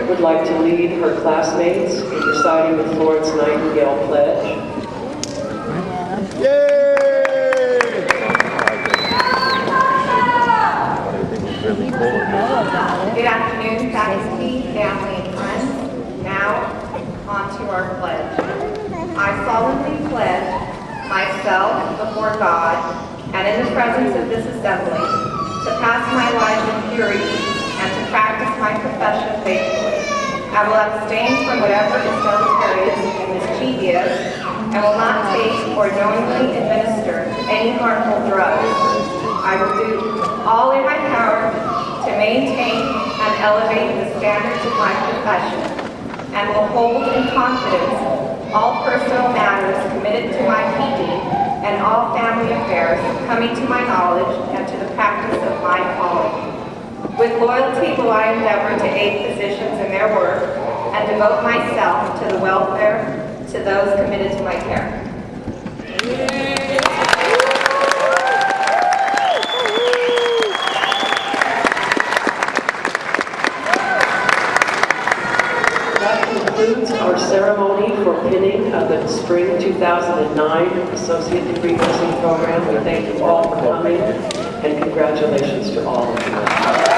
would like to lead her classmates in reciting the Florence Nightingale Pledge. Yay! Good afternoon, faculty, family, and friends. Now, on to our pledge. I solemnly pledge myself before God and in the presence of this assembly to pass my life in purity and to practice my profession faithfully. I will abstain from whatever is deleterious and mischievous and will not take or knowingly administer any harmful drugs. I will do all in my power to maintain and elevate the standards of my profession, and will hold in confidence all personal matters committed to my keeping and all family affairs coming to my knowledge and to the practice of my calling. With loyalty will I endeavor to aid physicians in their work and devote myself to the welfare to those committed to my care. That concludes our ceremony for pinning of the Spring 2009 Associate Degree Nursing Program. We thank you all for coming, and congratulations to all of you.